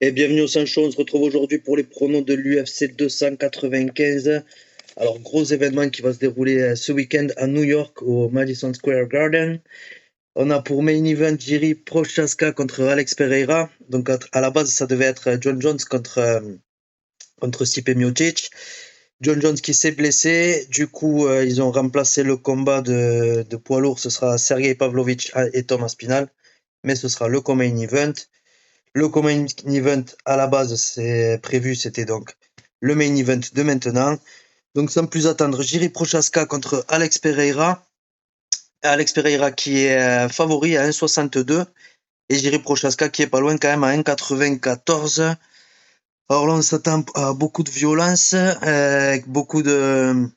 Et bienvenue au Sancho, on se retrouve aujourd'hui pour les pronos de l'UFC 295. Alors, gros événement qui va se dérouler ce week-end à New York au Madison Square Garden. On a pour main event Jiri Prochazka contre Alex Pereira. Donc à la base, ça devait être John Jones contre Stipe Miocic. John Jones qui s'est blessé. Du coup, ils ont remplacé le combat de poids lourd. Ce sera Sergei Pavlovich et Thomas Spinal. Mais ce sera le co-main event. Le co-main event à la base, c'est prévu, c'était donc le main event de maintenant. Donc sans plus attendre, Jiri Prochazka contre Alex Pereira. Alex Pereira qui est favori à 1,62 et Jiri Prochazka qui est pas loin quand même à 1,94. Alors là, on s'attend à beaucoup de violence, avec beaucoup de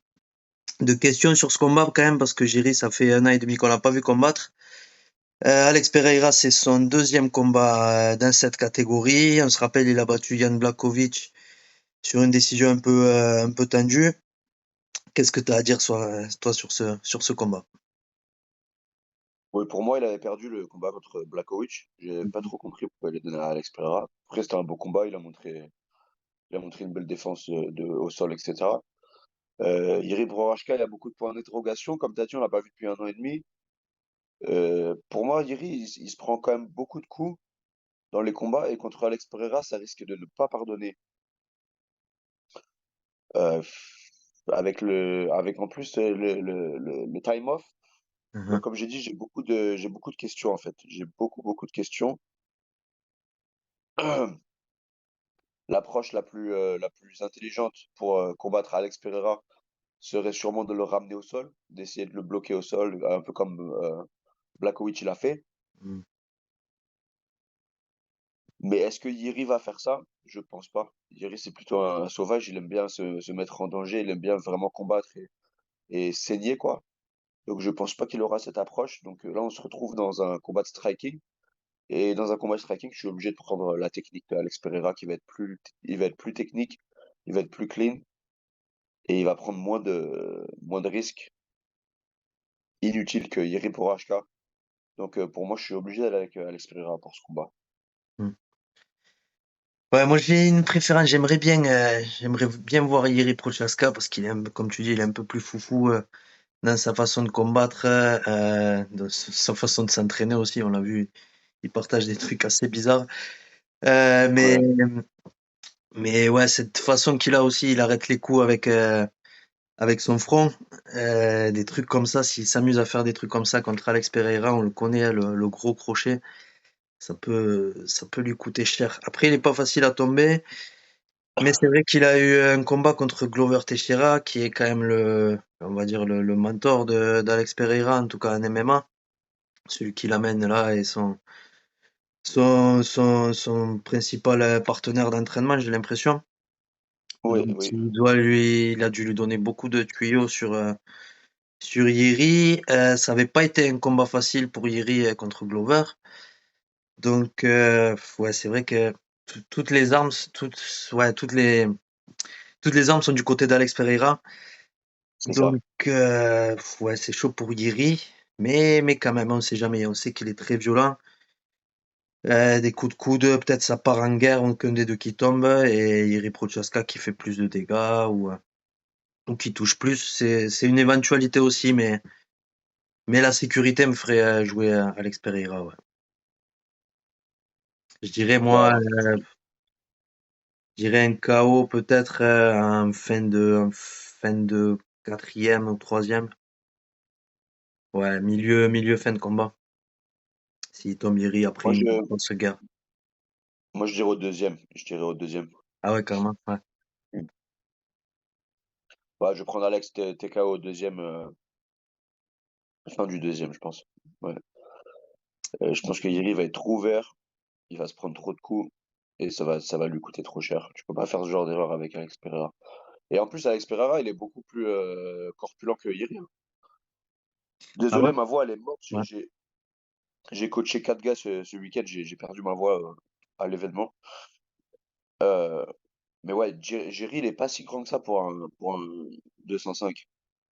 questions sur ce combat quand même parce que Jiri, ça fait 1 an et demi qu'on l'a pas vu combattre. Alex Pereira, c'est son deuxième combat dans cette catégorie. On se rappelle, il a battu Jan Blachowicz sur une décision un peu tendue. Qu'est-ce que tu as à dire toi sur ce combat? Oui, pour moi, il avait perdu le combat contre Blachowicz. J'ai pas trop compris pourquoi il est donné à Alex Pereira. Après, c'était un beau combat. Il a montré une belle défense au sol, etc. Iri Prohashka, il a beaucoup de points d'interrogation. Comme tu as dit, on l'a pas vu depuis 1 an et demi. Pour moi, Iri, il se prend quand même beaucoup de coups dans les combats. Et contre Alex Pereira, ça risque de ne pas pardonner. Euh, avec en plus le time off. Donc, Mhm. comme j'ai dit, j'ai beaucoup de questions en fait. J'ai beaucoup de questions. L'approche la plus intelligente pour combattre Alex Pereira serait sûrement de le ramener au sol, d'essayer de le bloquer au sol, un peu comme Blachowicz il a fait. Mhm. Mais est-ce que Yuri va faire ça? Je pense pas. Yuri, c'est plutôt un sauvage, il aime bien se mettre en danger, il aime bien vraiment combattre et saigner, quoi. Donc je pense pas qu'il aura cette approche. Donc là, on se retrouve dans un combat de striking. Et dans un combat de striking, je suis obligé de prendre la technique de Alex Pereira il va être plus technique, il va être plus clean. Et il va prendre moins de risques inutiles que Yeri Prohashka. Donc pour moi, je suis obligé d'aller avec Alex Pereira pour ce combat. Mhm. Ouais, moi j'ai une préférence. J'aimerais bien voir Jiri Prochazka parce qu'il est, comme tu dis, il est un peu plus foufou dans sa façon de combattre, dans sa façon de s'entraîner aussi. On l'a vu, il partage des trucs assez bizarres. Euh, mais Ouais, Mais ouais, cette façon qu'il a aussi, il arrête les coups avec son front. Des trucs comme ça, s'il s'amuse à faire des trucs comme ça contre Alex Pereira, on le connaît, hein, le gros crochet, ça peut lui coûter cher. Après, il est pas facile à tomber, mais c'est vrai qu'il a eu un combat contre Glover Teixeira, qui est quand même on va dire le mentor d'Alex Pereira, en tout cas en MMA. Celui qui l'amène là et son principal partenaire d'entraînement, j'ai l'impression. oui, Donc, oui, il a dû lui donner beaucoup de tuyaux sur Yeri. Ça avait pas été un combat facile pour Yeri contre Glover. Donc, ouais, c'est vrai que toutes les armes, ouais, toutes les armes sont du côté d'Alex Pereira. c'est ça. Donc, ouais, c'est chaud pour Yeri. Mais quand même, on sait jamais. On sait qu'il est très violent. Des coups de coude, peut-être ça part en guerre, aucun des deux qui tombe. Et Yeri Prochaska qui fait plus de dégâts ou qui touche plus. C'est une éventualité aussi, mais la sécurité me ferait jouer à Alex Pereira, ouais. Je dirais, moi, Bah, je dirais un KO peut-être en fin de quatrième ou troisième. Ouais, milieu, fin de combat. S'il tombe Iri après moi, une je, grosse guerre. moi, je dirais au deuxième. Je dirais au deuxième. Ah ouais, carrément, ouais. Bah, je vais prendre Alex TKO au deuxième, fin du deuxième, je pense. Ouais. Je pense que Yeri va être trop ouvert, il va se prendre trop de coups et ça va lui coûter trop cher. Tu peux pas faire ce genre d'erreur avec Alex Pereira. Et en plus, Alex Pereira, il est beaucoup plus corpulent que Yeri, hein. Ah ouais? Désolé, ma voix, elle est morte. Ouais. J'ai coaché 4 gars ce week-end, j'ai perdu ma voix à l'événement. Euh, mais ouais, Jerry, il est pas si grand que ça pour un 205.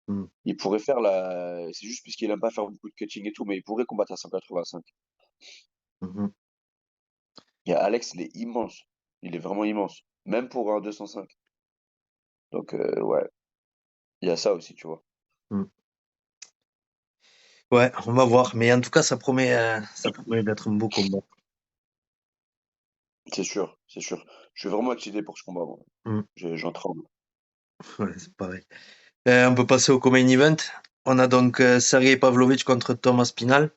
Hmm. Il pourrait faire la. C'est juste puisqu'il aime pas faire beaucoup de cutting et tout, mais il pourrait combattre à 185. Mhm. Et Alex, il est immense. Il est vraiment immense. Même pour un 205. Donc, ouais, il y a ça aussi, tu vois. Mm. Ouais, on va voir. Mais en tout cas, ça promet d'être un beau combat. C'est sûr, c'est sûr. Je suis vraiment excité pour ce combat, moi. Mm. J'en tremble. Ouais, c'est pareil. On peut passer au co-main event. On a donc Sergei Pavlovich contre Thomas Pinal.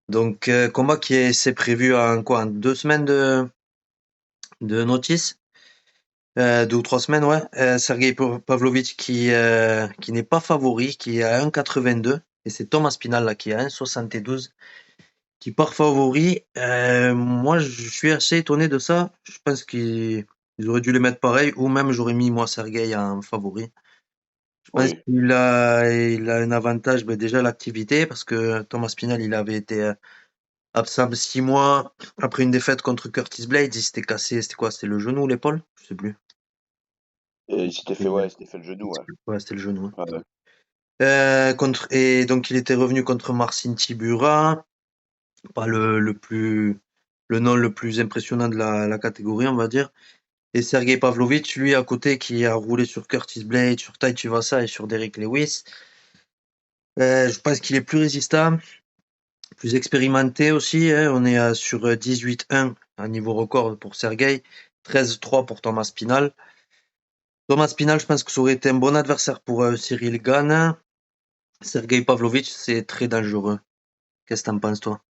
Donc, combat c'est prévu en quoi? En 2 semaines de notice? 2 ou 3 semaines, ouais. Sergei Pavlovich qui n'est pas favori, qui est à 1,82. Et c'est Thomas Pinal là qui est à 1,72, qui part favori. Moi, je suis assez étonné de ça. Je pense qu'ils auraient dû les mettre pareil, ou même j'aurais mis moi Sergei en favori. Je pense Oui, qu'il a un avantage, ben, déjà l'activité, parce que Thomas Pinal, il avait été absent 6 mois après une défaite contre Curtis Blades. Il s'était cassé, c'était quoi? C'était le genou ou l'épaule? Je sais plus. et il s'était fait, Et, ouais, il s'était fait le genou, ouais. ouais, c'était le genou, ouais. Ouais, ouais. Et donc il était revenu contre Marcin Tibura, pas le nom le plus impressionnant de la catégorie, on va dire. Et Sergei Pavlovich, lui, à côté, qui a roulé sur Curtis Blade, sur Tai Tuivasa et sur Derek Lewis. Je pense qu'il est plus résistant, plus expérimenté aussi, hein. On est sur 18-1 à niveau record pour Sergei, 13-3 pour Thomas Pinal. Thomas Pinal, je pense que ça aurait été un bon adversaire pour Cyril Gane. Sergei Pavlovich, c'est très dangereux. Qu'est-ce que t'en penses, toi?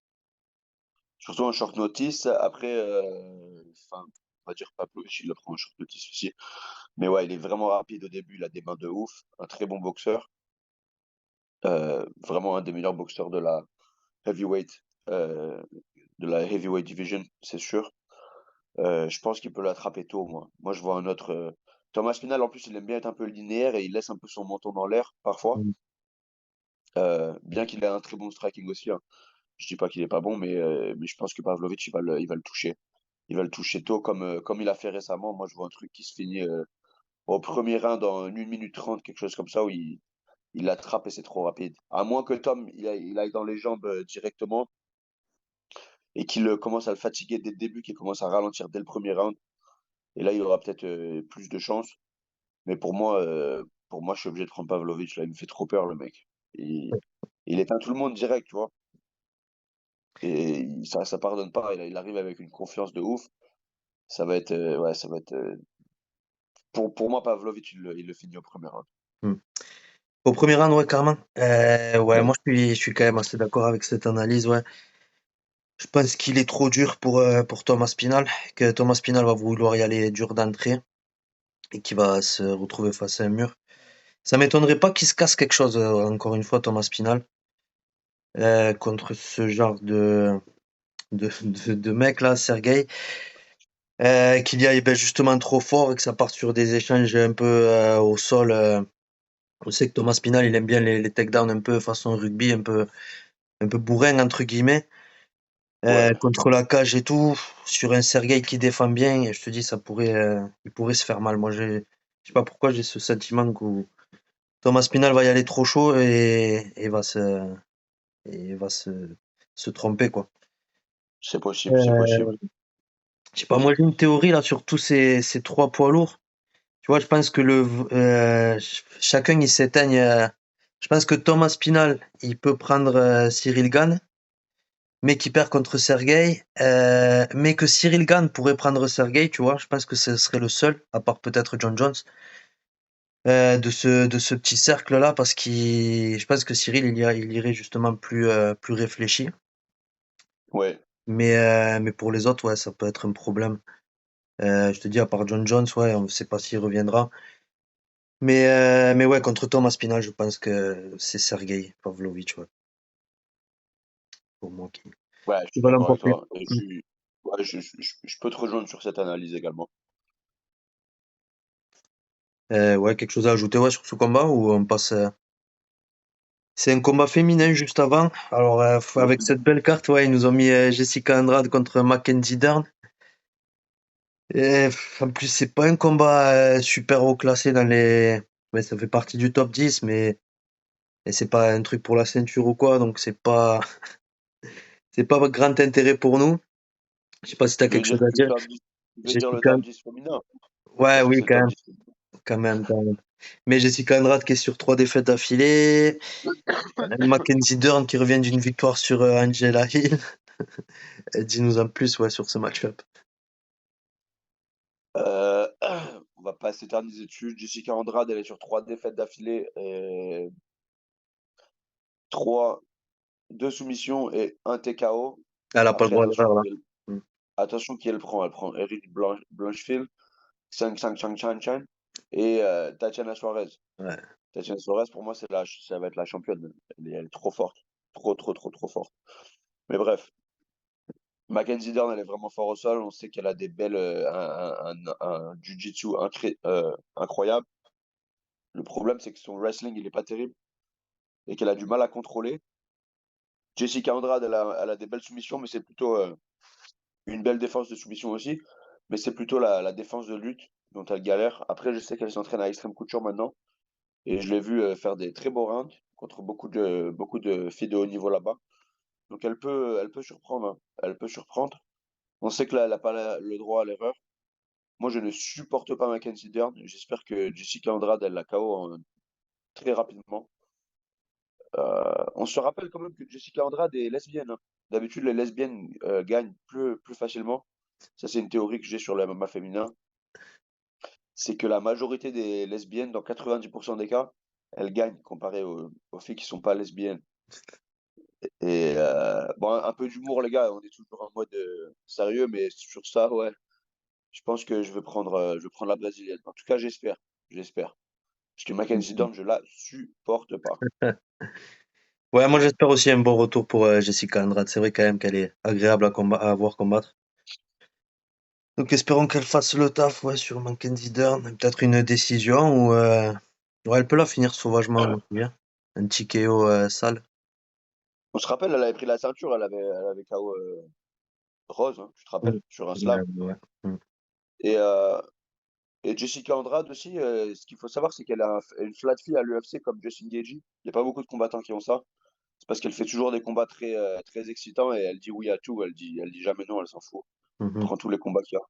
Surtout en short notice. Après, enfin, on va dire Pavlovich, il le prend en short notice aussi. Mais ouais, il est vraiment rapide au début, il a des mains de ouf. Un très bon boxeur. Vraiment un des meilleurs boxeurs heavyweight, euh, de la heavyweight division, c'est sûr. Je pense qu'il peut l'attraper tôt, moi. Moi, je vois un autre. Thomas Pinal, en plus, il aime bien être un peu linéaire et il laisse un peu son menton dans l'air parfois. Mm. Bien qu'il ait un très bon striking aussi, hein. Je dis pas qu'il est pas bon, mais je pense que Pavlovich, il va le toucher. Il va le toucher tôt, comme il a fait récemment. Moi, je vois un truc qui se finit au premier round en 1 minute 30, quelque chose comme ça, où il l'attrape et c'est trop rapide. À moins que Tom, il aille dans les jambes directement et qu'il commence à le fatiguer dès le début, qu'il commence à ralentir dès le premier round. Et là, il aura peut-être plus de chance. Mais pour moi, je suis obligé de prendre Pavlovich. Là, il me fait trop peur, le mec. Il éteint tout le monde direct, tu vois. Et ça pardonne pas. Il arrive avec une confiance de ouf. Ça va être, ouais, ça va être. Pour moi, Pavlovich, il le finit au premier round. Mm. Au premier round, ouais, carrément. Ouais, Ouais. moi, je suis quand même assez d'accord avec cette analyse, ouais. Je pense qu'il est trop dur pour Thomas Pinal, que Thomas Pinal va vouloir y aller dur d'entrée et qu'il va se retrouver face à un mur. Ça m'étonnerait pas qu'il se casse quelque chose, encore une fois, Thomas Pinal, contre ce genre de mec là, Sergei, qu'il y aille ben, justement trop fort et que ça parte sur des échanges un peu au sol. On sait que Thomas Pinal, il aime bien les takedowns un peu façon rugby, un peu bourrin entre guillemets, Ouais, contre la cage et tout, sur un Sergei qui défend bien. Et je te dis, il pourrait se faire mal. Moi, je sais pas pourquoi j'ai ce sentiment que Thomas Pinal va y aller trop chaud et va se tromper quoi. c'est possible, c'est possible. Euh, je sais pas, moi j'ai une théorie là sur tous ces trois poids lourds. Tu vois, je pense que chacun il s'éteigne. Je pense que Thomas Pinal, il peut prendre Cyril Gane, mais qui perd contre Sergei. Mais que Cyril Gane pourrait prendre Sergei, tu vois. Je pense que ce serait le seul, à part peut-être John Jones, de ce petit cercle-là, parce je pense que Cyril, il irait justement plus réfléchi. Ouais, Mais pour les autres, ouais, ça peut être un problème. Je te dis, à part John Jones, ouais, on ne sait pas s'il reviendra. Mais ouais, contre Thomas Pinal, je pense que c'est Sergei Pavlovich, ouais, pour moi, ouais, je qui suis va d'accord avec l'emporter. toi. Et ouais, je peux te rejoindre sur cette analyse également. Ouais, quelque chose à ajouter, ouais, sur ce combat ou on passe. C'est un combat féminin juste avant. Alors, avec Oui. cette belle carte, ouais, ils nous ont mis Jessica Andrade contre Mackenzie Dern. Et en plus, c'est pas un combat super haut classé dans les. Ouais, ça fait partie du top 10, mais et c'est pas un truc pour la ceinture ou quoi, donc c'est pas grand intérêt pour nous. Je sais pas si t'as Tu veux quelque dire chose à que le dire. top 10? Je veux dire le Jessica, top 10 féminin, ouais, parce que oui, c'est le top 10 féminin. quand même, quand même. Mais Jessica Andrade qui est sur 3 défaites d'affilée. Mackenzie Dern qui revient d'une victoire sur Angela Hill. Dis-nous en plus, ouais, sur ce match-up. Euh, on va pas s'éterniser dessus. Jessica Andrade, elle est sur 3 défaites d'affilée, et 3, 2 soumissions et un TKO. Elle a pas le Après, droit à l'erreur, là. Mm. attention qui elle prend. Elle prend Eric Blanchfield, Sang Sang Chang Chan Chan et Tatiana Suarez. Ouais. Tatiana Suarez, pour moi, ça va être la championne. Elle est trop forte. Trop, trop, trop, trop forte. Mais bref, Mackenzie Dern, elle est vraiment fort au sol. On sait qu'elle a des belles, un jiu-jitsu incroyable. Le problème, c'est que son wrestling, il est pas terrible et qu'elle a du mal à contrôler. Jessica Andrade, elle a des belles soumissions, mais c'est plutôt une belle défense de soumission aussi. Mais c'est plutôt la défense de lutte dont elle galère. Après, je sais qu'elle s'entraîne à Extreme Couture maintenant et je l'ai vu faire des très beaux rounds contre beaucoup de filles de haut niveau là-bas. Donc elle peut surprendre, hein. Elle peut surprendre. On sait que là, elle n'a pas le droit à l'erreur. Moi, je ne supporte pas Mackenzie Dern. J'espère que Jessica Andrade, elle la KO très rapidement. On se rappelle quand même que Jessica Andrade est lesbienne, hein. D'habitude, les lesbiennes gagnent plus facilement. Ça, c'est une théorie que j'ai sur le MMA féminin. C'est que la majorité des lesbiennes, dans 90% des cas, elles gagnent comparé aux filles qui sont pas lesbiennes. Et bon, un peu d'humour, les gars. On est toujours en mode sérieux, mais sur ça, ouais. Je pense que je vais prendre la brésilienne. En tout cas, j'espère. J'espère. Parce que Mackenzie Dern, je la supporte pas. Ouais, moi j'espère aussi un bon retour pour Jessica Andrade. C'est vrai quand même qu'elle est agréable à voir combattre. Donc espérons qu'elle fasse le taf, ouais, sur Mackenzie Dern. Peut-être une décision ou ouais, elle peut la finir sauvagement, moi, je me souviens. Un petit KO sale. On se rappelle, elle avait pris la ceinture, elle avait KO Rose, hein, tu te Mm. rappelles, sur un Ouais, slam. ouais. Mm. Et, euh, et Jessica Andrade aussi, ce qu'il faut savoir, c'est qu'elle a une flat fee à l'UFC comme Justin Gaethje. Il n'y a pas beaucoup de combattants qui ont ça. C'est parce qu'elle fait toujours des combats très excitants et elle dit oui à tout. Elle dit jamais non, elle s'en fout. Elle Mhm. prend tous les combats qu'il y a.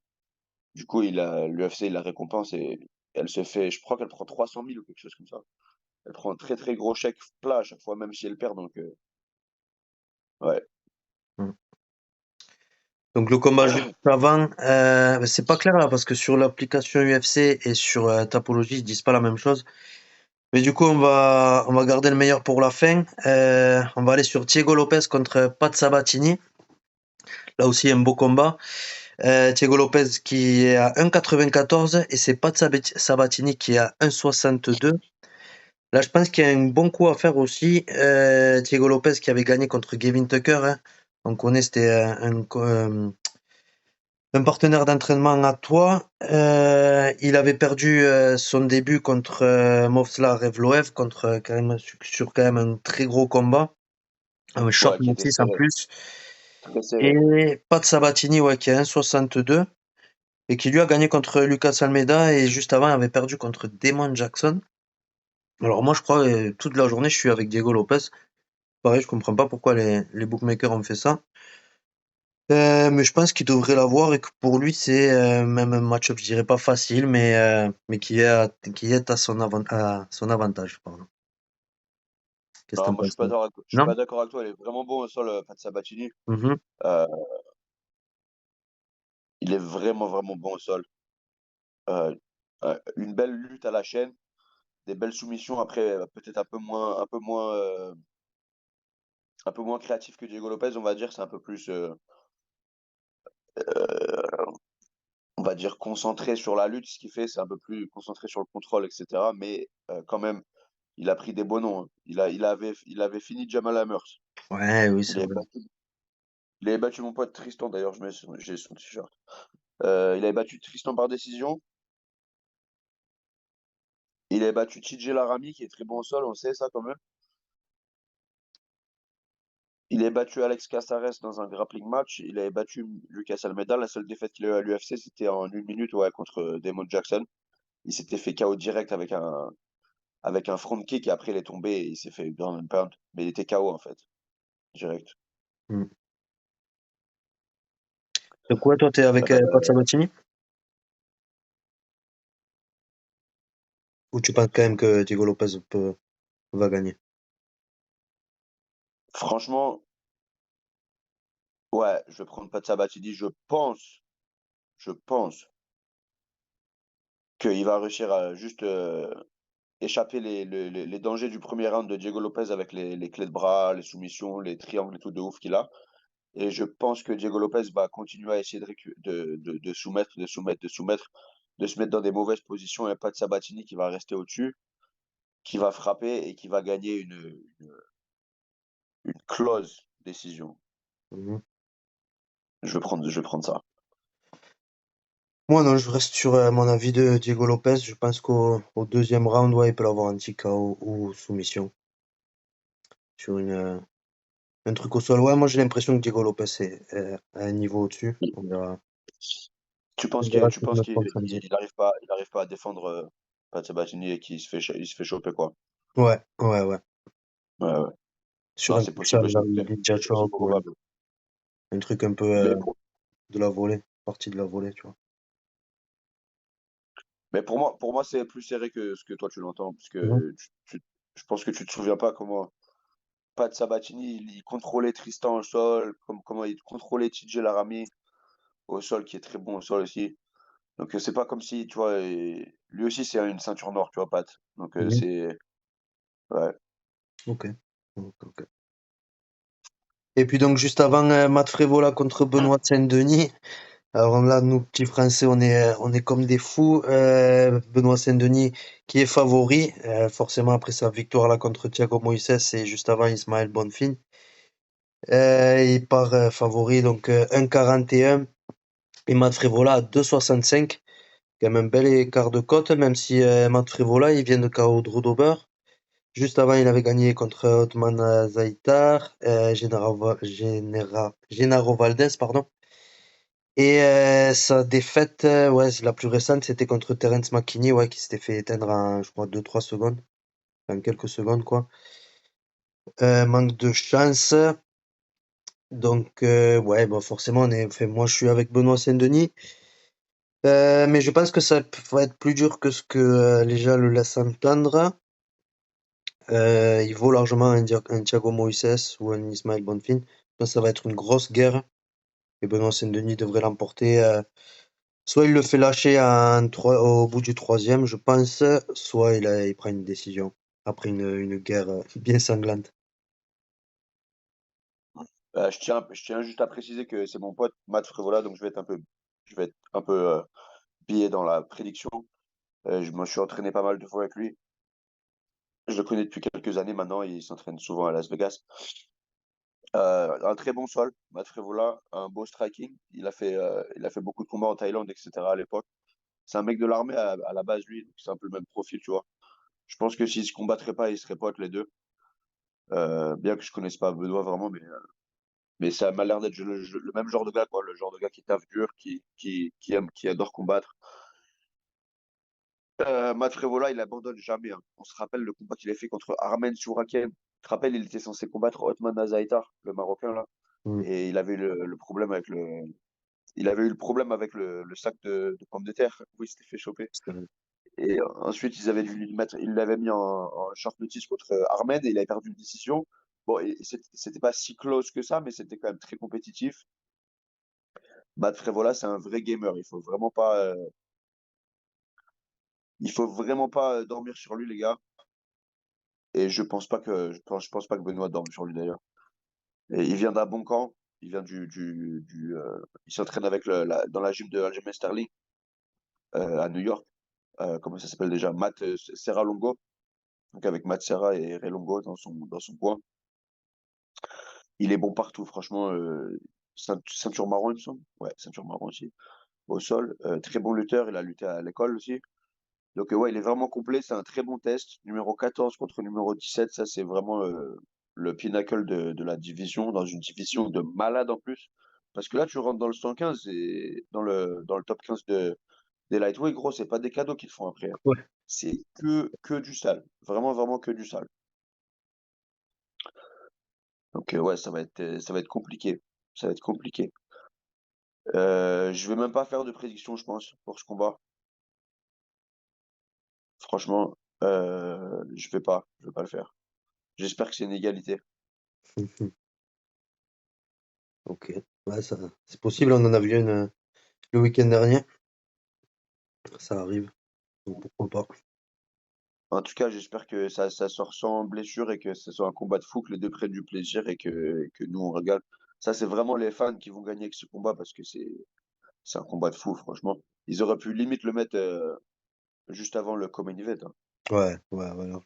Du coup, l'UFC, il la récompense et elle se fait, je crois qu'elle prend 300 000 ou quelque chose comme ça. Elle prend un très très gros chèque plat à chaque fois, même si elle perd. Donc, ouais. Mm. Donc le combat juste avant, bah, c'est pas clair là parce que sur l'application UFC et sur Tapology, ils disent pas la même chose. Mais du coup, on va garder le meilleur pour la fin. On va aller sur Diego Lopez contre Pat Sabatini. Là aussi, un beau combat. Diego Lopez qui est à 1,94 et c'est Pat Sabatini qui est à 1,62. Là, je pense qu'il y a un bon coup à faire aussi. Diego Lopez qui avait gagné contre Gavin Tucker, hein. On connaît, c'était un partenaire d'entraînement à toi. Il avait perdu son début contre Movslar Evloev, sur quand même un très gros combat. Un short Ouais, qui était notice en serré, plus. très serré. Et Pat Sabatini, ouais, qui est 1,62 et qui lui a gagné contre Lucas Almeida et juste avant il avait perdu contre Damon Jackson. Alors moi je crois toute la journée je suis avec Diego Lopez. Pareil, je comprends pas pourquoi les bookmakers ont fait ça. Mais je pense qu'il devrait l'avoir et que pour lui c'est même un match-up, je dirais pas facile, mais qui est à son avantage. Pardon. Qu'est-ce que Non, t'en moi, penses? je suis Non? pas d'accord avec toi. Il est vraiment bon au sol, Pat Sabatini. Mhm. Euh, il est vraiment, vraiment bon au sol. Euh, une belle lutte à la chaîne, des belles soumissions. Après, peut-être un peu moins créatif que Diego Lopez, on va dire. C'est un peu plus, euh, on va dire, concentré sur la lutte. Ce qu'il fait, c'est un peu plus concentré sur le contrôle, etc. Mais quand même, il a pris des beaux noms, hein. Il avait fini Jamal Amers. Ouais, oui, Il c'est avait vrai. battu, il avait battu mon pote Tristan, d'ailleurs, j'ai son t-shirt. Il avait battu Tristan par décision. Il avait battu TJ Laramie, qui est très bon au sol, on sait ça quand même. Il avait battu Alex Caceres dans un grappling match. Il avait battu Lucas Almeida. La seule défaite qu'il a eu à l'UFC, c'était en 1 minute, ouais, contre Damon Jackson. Il s'était fait KO direct avec un front kick et après il est tombé et il s'est fait ground and pound. Mais il était KO en fait, direct. Mm. Donc ouais, toi t'es avec Pat Sabatini? Ou tu penses quand même que Diego Lopez va gagner? Franchement, ouais, je vais prendre Pat Sabatini. Je pense qu'il va réussir à juste échapper les dangers du premier round de Diego Lopez avec les clés de bras, les soumissions, les triangles et tout de ouf qu'il a. Et je pense que Diego Lopez va continuer à essayer de soumettre, de se mettre dans des mauvaises positions et pas de Sabatini qui va rester au-dessus, qui va frapper et qui va gagner une close décision. Mhm. Je vais prendre ça. Moi, non, je reste sur mon avis de Diego Lopez. Je pense qu'au deuxième round, ouais, il peut avoir un petit KO ou soumission sur un truc au sol. Ouais, moi, j'ai l'impression que Diego Lopez est à un niveau au-dessus. Tu On penses verra que ce tu qu'il penses va qu'il faire samedi. il arrive pas à défendre Pat Sabatini et qu'il se fait choper quoi. Ouais, ouais, ouais. Ouais, ouais. Sur Non, un c'est coup, ça possible aussi. va le C'est aussi Choc ou probable. un truc un peu Mais pour, de la volée, partie de la volée, tu vois. mais pour moi, c'est plus serré que ce que toi tu l'entends, parce Mhm. que je pense que tu te souviens pas comment Pat Sabatini il contrôlait Tristan au sol, comment il contrôlait TJ Laramie au sol, qui est très bon au sol aussi. Donc c'est pas comme si, tu vois, lui aussi c'est une ceinture noire, tu vois, Pat. Donc Mhm. c'est ouais. Ok. Ok, ok. Et puis donc juste avant Matt Frévola contre Benoît Saint-Denis. Alors là, nous petits Français, on est comme des fous. Benoît Saint-Denis qui est favori, forcément après sa victoire là contre Thiago Moises et juste avant Ismaël Bonfim. Il part favori donc 1,41 et Matt Frévola à 2,65. Quand même un bel écart de cote, même si Matt Frévola il vient de KO Drew Dober. Juste avant, il avait gagné contre Otman Zaitar, Genaro Valdez, pardon. Et sa défaite, ouais, la plus récente, c'était contre Terence McKinney, ouais, qui s'était fait éteindre en, je crois, 2-3 secondes, en quelques secondes, quoi. Manque de chance. Donc, ouais, bah forcément, enfin, moi, je suis avec Benoît Saint-Denis. Mais je pense que ça va être plus dur que ce que les gens le laissent entendre. Il vaut largement un Thiago Moises ou un Ismaël Bonfim. Je pense que ça va être une grosse guerre et Benoît Saint-Denis devrait l'emporter. Soit il le fait lâcher au bout du troisième, je pense, soit il prend une décision après une guerre bien sanglante. Je tiens juste à préciser que c'est mon pote Matt Frévola, donc je vais être un peu biais dans la prédiction. Je me suis entraîné pas mal de fois avec lui. Je le connais depuis quelques années maintenant. Il s'entraîne souvent à Las Vegas. Un très bon sol, Matt Frévola, un beau striking. Il a fait beaucoup de combats en Thaïlande, etc. à l'époque. C'est un mec de l'armée à la base, lui. Donc c'est un peu le même profil, tu vois. Je pense que s'ils se combattraient pas, ils seraient potes les deux. Bien que je connaisse pas Benoît vraiment, mais ça m'a l'air d'être le même genre de gars, quoi. Le genre de gars qui taffe dur, qui adore combattre. Matt Frévola, il abandonne jamais, hein. On se rappelle le combat qu'il a fait contre Armen Souraken. Tu te rappelles, il était censé combattre Othman Azaitar, le Marocain, là. Mm. Et il avait eu le problème avec il avait eu le problème avec le sac de pommes de terre où il s'était fait choper. Et ensuite, ils l'avaient mis en short notice contre Ahmed et il avait perdu une décision. Bon, et c'était pas si close que ça, mais c'était quand même très compétitif. Matt Frévola, c'est un vrai gamer. Il faut vraiment pas dormir sur lui, les gars. Et je pense pas que Benoît dorme sur lui d'ailleurs. Et il vient d'un bon camp. Il vient il s'entraîne dans la gym de Aljamain Sterling à New York. Comment ça s'appelle déjà? Matt Serra Longo. Donc avec Matt Serra et Ray Longo dans son coin. Il est bon partout, franchement. Ceinture marron, il me semble. Ouais, ceinture marron aussi. Au sol. Très bon lutteur. Il a lutté à l'école aussi. Donc, ouais, il est vraiment complet. C'est un très bon test. Numéro 14 contre numéro 17. Ça, c'est vraiment le pinnacle de la division. Dans une division de malade en plus. Parce que là, tu rentres dans le 115 et dans le top 15 des lightweight, gros, c'est pas des cadeaux qu'ils font après, hein. Ouais. C'est que du sale. Vraiment, vraiment que du sale. Donc, ouais, ça va être compliqué. Ça va être compliqué. Je vais même pas faire de prédiction, je pense, pour ce combat. Franchement, Je vais pas le faire. J'espère que c'est une égalité. Mhm. Ok. Ouais, ça, c'est possible, on en a vu une le week-end dernier. Ça arrive, donc pourquoi pas. En tout cas, j'espère que ça sort sans blessure et que ce soit un combat de fou, que les deux prennent du plaisir et que nous, on régale. Ça, c'est vraiment les fans qui vont gagner avec ce combat parce que c'est un combat de fou, franchement. Ils auraient pu limite le mettre juste avant le Common Event, hein. Ouais, ouais, voilà.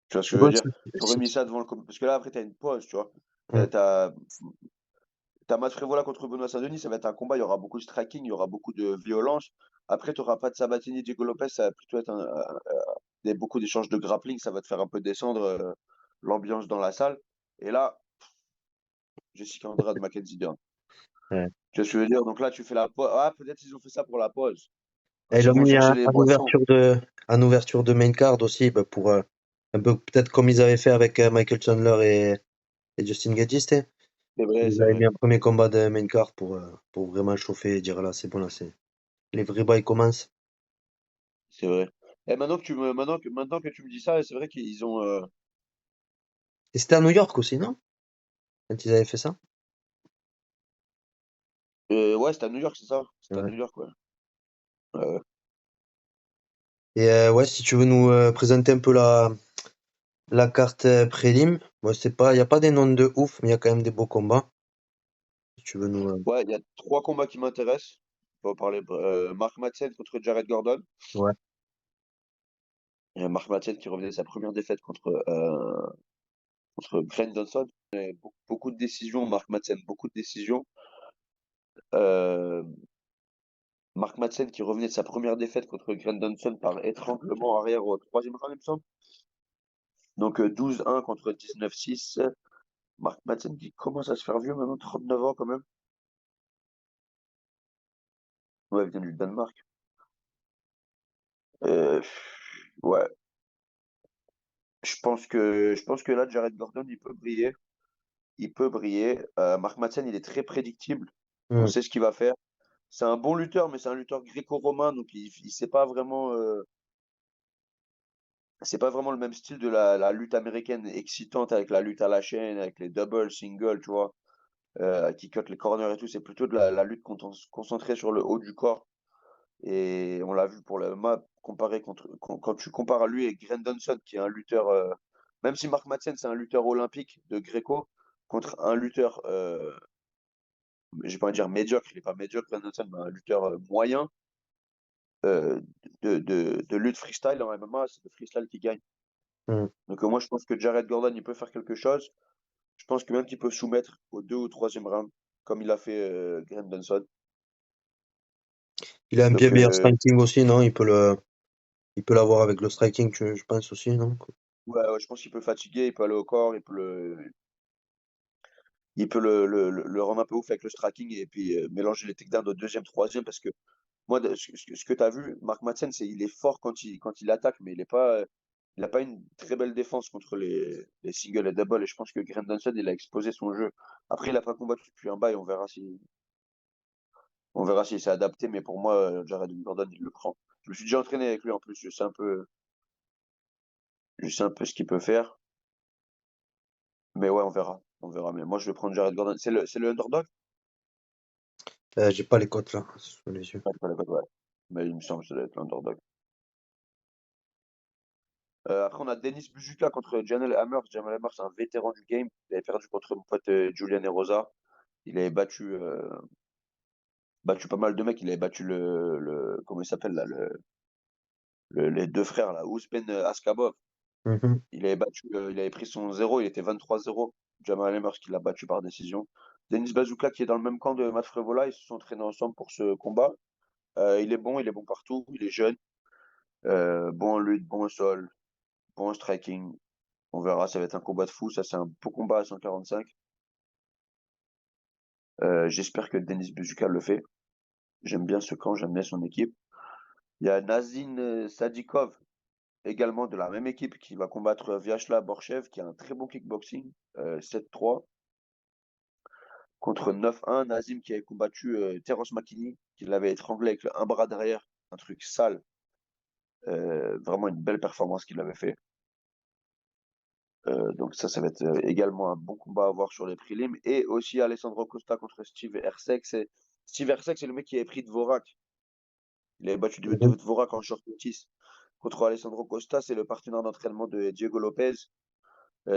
Tu vois ce que je veux Ouais, dire? Tu aurais mis ça devant parce que là, après, tu as une pause, tu vois. mm. T'as Matt Frévola contre Benoît Saint-Denis, ça va être un combat, il y aura beaucoup de striking, il y aura beaucoup de violence. Après, tu n'auras pas de Sabatini, Diego Lopez, ça va plutôt être beaucoup d'échanges de grappling, ça va te faire un peu descendre l'ambiance dans la salle. Et là, Jessica Andrade, Mackenzie Dern. Ouais. Tu vois ce que je veux dire? Donc là, tu fais la pause. Ah, peut-être ils ont fait ça pour la pause. Et Quand ils ils l'ont vont mis chercher les boissons. en ouverture de main card aussi, bah, pour un peu peut-être comme ils avaient fait avec Michael Chandler et Justin Gaethje, c'était. C'est vrai, Ils c'est avaient vrai. mis un premier combat de main card pour vraiment chauffer et dire là, c'est bon, là, c'est les vrais bails commencent. C'est vrai. Et maintenant que tu me dis ça, c'est vrai qu'ils ont. Et c'était à New York aussi, non? Quand ils avaient fait ça? Ouais, c'était à New York, c'est ça? C'était à Ouais. New York, ouais. Ouais, ouais. Et ouais, si tu veux nous présenter un peu la carte prélim, bon, c'est pas, il y a pas des noms de ouf, mais il y a quand même des beaux combats. Si tu veux nous. Ouais, il y a trois combats qui m'intéressent. On va parler Mark Madsen contre Jared Gordon. Ouais. Mark Madsen qui revenait de sa première défaite contre Glenn Johnson. Beaucoup de décisions, Mark Madsen, beaucoup de décisions. Euh, Mark Madsen qui revenait de sa première défaite contre Glenn Johnson par étranglement arrière au troisième round, il me semble. Donc 12-1 contre 19-6. Mark Madsen qui commence à se faire vieux maintenant, 39 ans quand même. Ouais, il vient du Danemark. Euh, ouais, je pense que là, Jared Gordon, il peut briller. Il peut briller. Mark Madsen, il est très prédictible. On Hmm. sait ce qu'il va faire. C'est un bon lutteur, mais c'est un lutteur gréco-romain, donc il sait pas vraiment. C'est pas vraiment le même style de la lutte américaine excitante avec la lutte à la chaîne, avec les doubles, singles, tu vois, qui cut les corners et tout. C'est plutôt de la lutte concentrée sur le haut du corps. Et on l'a vu pour le MMA, quand tu compares à lui et Grendenson, qui est un lutteur, même si Mark Madsen, c'est un lutteur olympique de Gréco, contre un lutteur, je vais pas dire médiocre, il n'est pas médiocre, Grendenson, mais un lutteur moyen euh, de lutte freestyle en MMA, c'est le freestyle qui gagne. Hmm. Donc moi, je pense que Jared Gordon, il peut faire quelque chose. Je pense que même qu'il peut soumettre au deux ou troisième round, comme il a fait Grendenson. Il a un bien Donc, meilleur striking aussi, non? Il peut l'avoir avec le striking, je pense aussi, non? ouais, ouais, je pense qu'il peut fatiguer, il peut aller au corps, il peut le rendre un peu ouf avec le striking et puis mélanger les takedowns au deuxième, troisième. Parce que moi, ce que tu as vu, Mark Madsen, il est fort quand il attaque, mais il n'a pas une très belle défense contre les singles et doubles. Et je pense que Grendenson, il a exposé son jeu. Après, il n'a pas combattu depuis un bail, on verra s'il s'est adapté. Mais pour moi, Jared Gordon, il le prend. Je me suis déjà entraîné avec lui en plus, je sais un peu ce qu'il peut faire. Mais ouais, on verra. On verra. Mais moi, je vais prendre Jared Gordon. C'est le underdog? J'ai pas les cotes là, sous les yeux. Ouais, c'est pas le code, ouais. Mais il me semble que ça doit être l'underdog. Après, on a Denis Bujuka contre Janel Hammer. Janel Hammer, c'est un vétéran du game. Il avait perdu contre mon pote Julian Erosa. Il avait battu pas mal de mecs. Il avait battu comment il s'appelle là, les deux frères là, Ouzben Askabov. Mhm. Il avait pris son 0, il était 23-0. Jamal Hammer qui l'a battu par décision. Denis Bazouka qui est dans le même camp de Matt Frevola. Ils se sont entraînés ensemble pour ce combat. Il est bon partout. Il est jeune. Bon en lutte, bon au sol, bon en striking. On verra, ça va être un combat de fou. Ça, c'est un beau combat à 145. J'espère que Denis Bujuka le fait. J'aime bien ce camp, j'aime bien son équipe. Il y a Nazin Sadikov, également de la même équipe, qui va combattre Vyacheslav Borchev, qui a un très bon kickboxing, 7-3, contre 9-1. Nazim qui avait combattu Terence McKinney, qui l'avait étranglé avec un bras derrière, un truc sale. Vraiment une belle performance qu'il avait fait. Donc ça va être également un bon combat à voir sur les prélims. Et aussi Alessandro Costa contre Steve Erceg. Steve Erceg, c'est le mec qui avait pris Dvorak. Il avait battu Mhm. Dvorak en short notice. Contre Alessandro Costa, c'est le partenaire d'entraînement de Diego Lopez.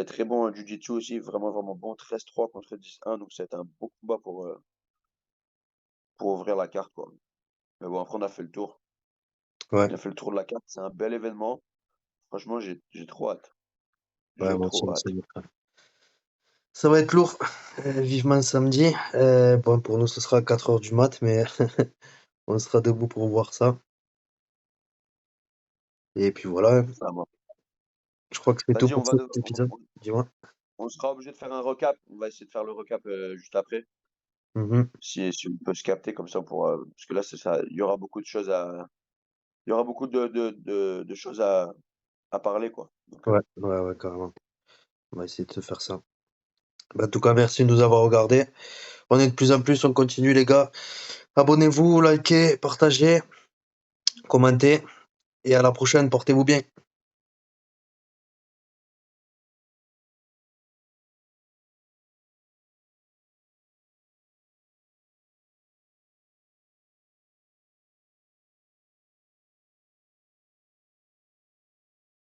Très bon en Jiu-Jitsu aussi, vraiment, vraiment bon. 13-3 contre 10-1, donc c'est un beau combat pour ouvrir la carte, quoi. Mais bon, après, on a fait le tour. Ouais, On a fait le tour de la carte, c'est un bel événement. Franchement, j'ai trop hâte. ouais, J'ai moi aussi, trop hâte. ça va être lourd. Vivement samedi. Bon, pour nous, ce sera à 4 heures du mat, mais on sera debout pour voir ça. Et puis voilà, Ça va. je crois que c'est tout Vas-y, pour cet épisode. Dis-moi. on sera obligé de faire un recap. On va essayer de faire le recap juste après. Mhm. Si on peut se capter comme ça pour, parce que là, c'est ça. Il y aura beaucoup de choses il y aura beaucoup de choses à parler, quoi. Donc, Ouais, ouais, ouais, carrément. On va essayer de se faire ça. Bah, en tout cas, merci de nous avoir regardés. On est de plus en plus, on continue, les gars. Abonnez-vous, likez, partagez, commentez. Et à la prochaine, portez-vous bien.